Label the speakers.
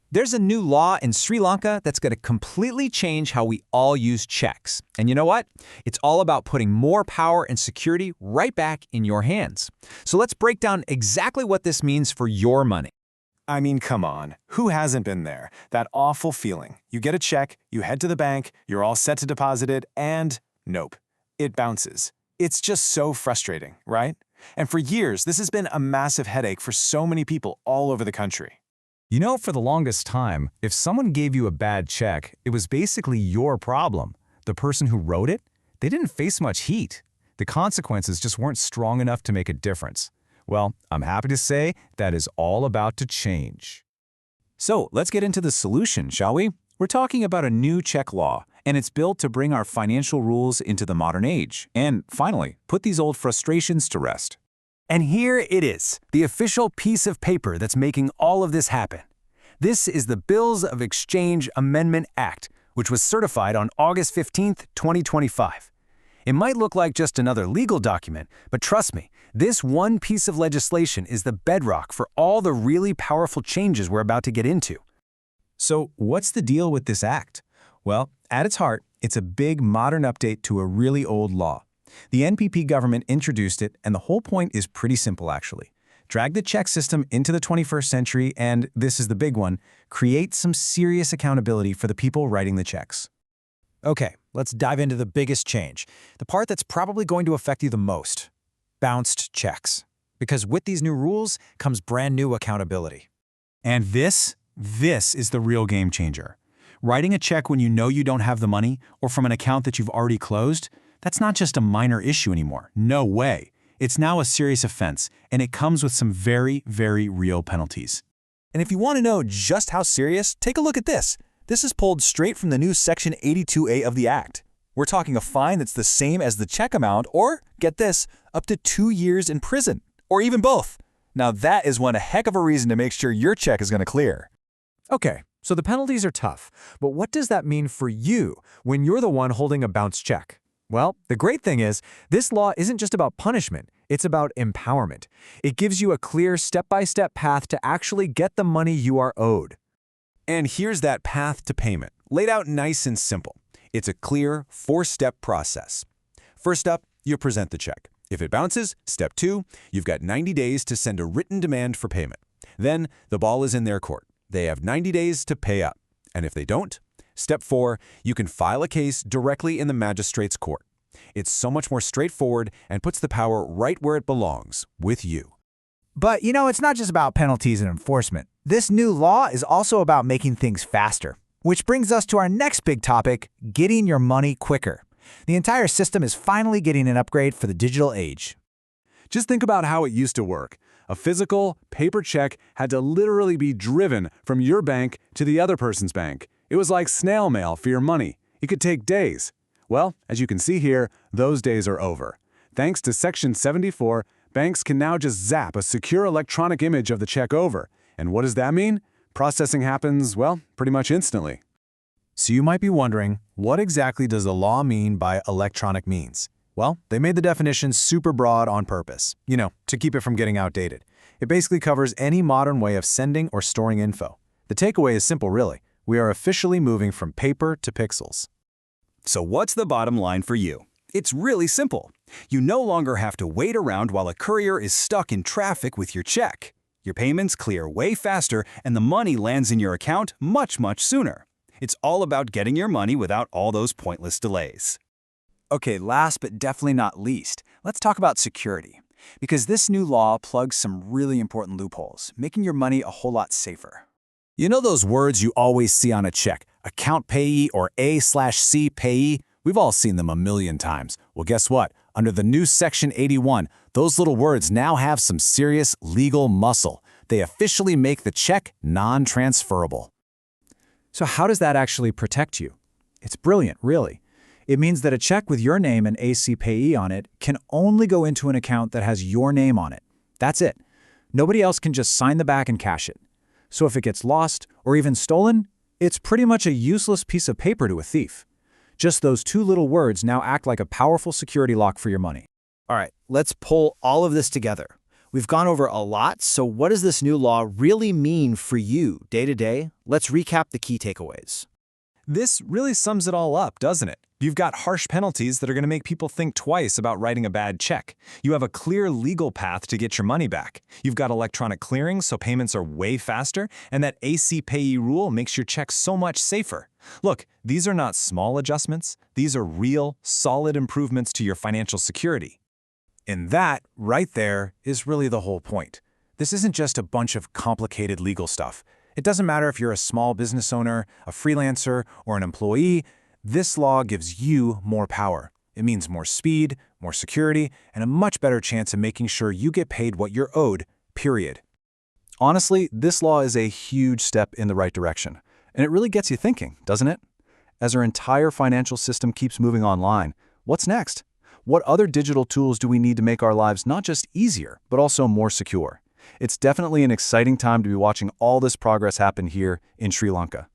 Speaker 1: There's a new law in Sri Lanka that's going to completely change how we all use checks. And you know what? It's all about putting more power and security right back in your hands. So let's break down exactly what this means for your money.
Speaker 2: I mean, come on. Who hasn't been there? That awful feeling. You get a check, you head to the bank, you're all set to deposit it, and nope, it bounces. It's just so frustrating, right? And for years, this has been a massive headache for so many people all over the country.
Speaker 3: You know, for the longest time, if someone gave you a bad check, it was basically your problem. The person who wrote it, they didn't face much heat. The consequences just weren't strong enough to make a difference. Well, I'm happy to say that is all about to change.
Speaker 1: So let's get into the solution, shall we? We're talking about a new check law, and it's built to bring our financial rules into the modern age, and finally, put these old frustrations to rest.
Speaker 4: And here it is, the official piece of paper that's making all of this happen. This is the Bills of Exchange Amendment Act, which was certified on August 15, 2025. It might look like just another legal document, but trust me, this one piece of legislation is the bedrock for all the really powerful changes we're about to get into.
Speaker 3: So what's the deal with this act? Well, at its heart, it's a big modern update to a really old law. The NPP government introduced it, and the whole point is pretty simple, actually. Drag the check system into the 21st century and, this is the big one, create some serious accountability for the people writing the checks.
Speaker 5: Okay, let's dive into the biggest change, the part that's probably going to affect you the most: bounced checks. Because with these new rules comes brand new accountability.
Speaker 3: And this is the real game changer. Writing a check when you know you don't have the money or from an account that you've already closed, that's not just a minor issue anymore. No way. It's now a serious offense, and it comes with some very, very real penalties.
Speaker 5: And if you want to know just how serious, take a look at this. This is pulled straight from the new Section 82A of the Act. We're talking a fine that's the same as the check amount, or, get this, up to 2 years in prison, or even both. Now that is one heck of a reason to make sure your check is going to clear.
Speaker 6: Okay, so the penalties are tough, but what does that mean for you when you're the one holding a bounced check? Well, the great thing is, this law isn't just about punishment, it's about empowerment. It gives you a clear step-by-step path to actually get the money you are owed.
Speaker 1: And here's that path to payment, laid out nice and simple. It's a clear 4-step process. First up, you present the check. If it bounces, step 2, you've got 90 days to send a written demand for payment. Then, the ball is in their court. They have 90 days to pay up. And if they don't, step 4, you can file a case directly in the magistrate's court. It's so much more straightforward and puts the power right where it belongs, with you.
Speaker 7: But, you know, it's not just about penalties and enforcement. This new law is also about making things faster. Which brings us to our next big topic, getting your money quicker. The entire system is finally getting an upgrade for the digital age.
Speaker 8: Just think about how it used to work. A physical, paper check had to literally be driven from your bank to the other person's bank. It was like snail mail for your money. It could take days. Well, as you can see here, those days are over. Thanks to Section 74, banks can now just zap a secure electronic image of the check over. And what does that mean? Processing happens, well, pretty much instantly.
Speaker 3: So you might be wondering, what exactly does the law mean by electronic means? Well, they made the definition super broad on purpose, to keep it from getting outdated. It basically covers any modern way of sending or storing info. The takeaway is simple, really. We are officially moving from paper to pixels.
Speaker 4: So what's the bottom line for you? It's really simple. You no longer have to wait around while a courier is stuck in traffic with your check. Your payments clear way faster and the money lands in your account much, much sooner. It's all about getting your money without all those pointless delays. Okay, last but definitely not least, let's talk about security. Because this new law plugs some really important loopholes, making your money a whole lot safer.
Speaker 1: You know those words you always see on a check, account payee or A/C payee? We've all seen them a million times. Well, guess what? Under the new Section 81, those little words now have some serious legal muscle. They officially make the check non-transferable.
Speaker 6: So how does that actually protect you? It's brilliant, really. It means that a check with your name and AC payee on it can only go into an account that has your name on it. That's it. Nobody else can just sign the back and cash it. So if it gets lost or even stolen, it's pretty much a useless piece of paper to a thief. Just those two little words now act like a powerful security lock for your money.
Speaker 5: All right, let's pull all of this together.
Speaker 9: We've gone over a lot, so what does this new law really mean for you day to day? Let's recap the key takeaways.
Speaker 3: This really sums it all up, doesn't it? You've got harsh penalties that are going to make people think twice about writing a bad check. You have a clear legal path to get your money back. You've got electronic clearing, so payments are way faster, and that AC payee rule makes your checks so much safer. Look, these are not small adjustments. These are real, solid improvements to your financial security. And that, right there, is really the whole point. This isn't just a bunch of complicated legal stuff. It doesn't matter if you're a small business owner, a freelancer, or an employee. This law gives you more power. It means more speed, more security, and a much better chance of making sure you get paid what you're owed, period.
Speaker 5: Honestly, this law is a huge step in the right direction. And it really gets you thinking, doesn't it? As our entire financial system keeps moving online, what's next? What other digital tools do we need to make our lives not just easier, but also more secure? It's definitely an exciting time to be watching all this progress happen here in Sri Lanka.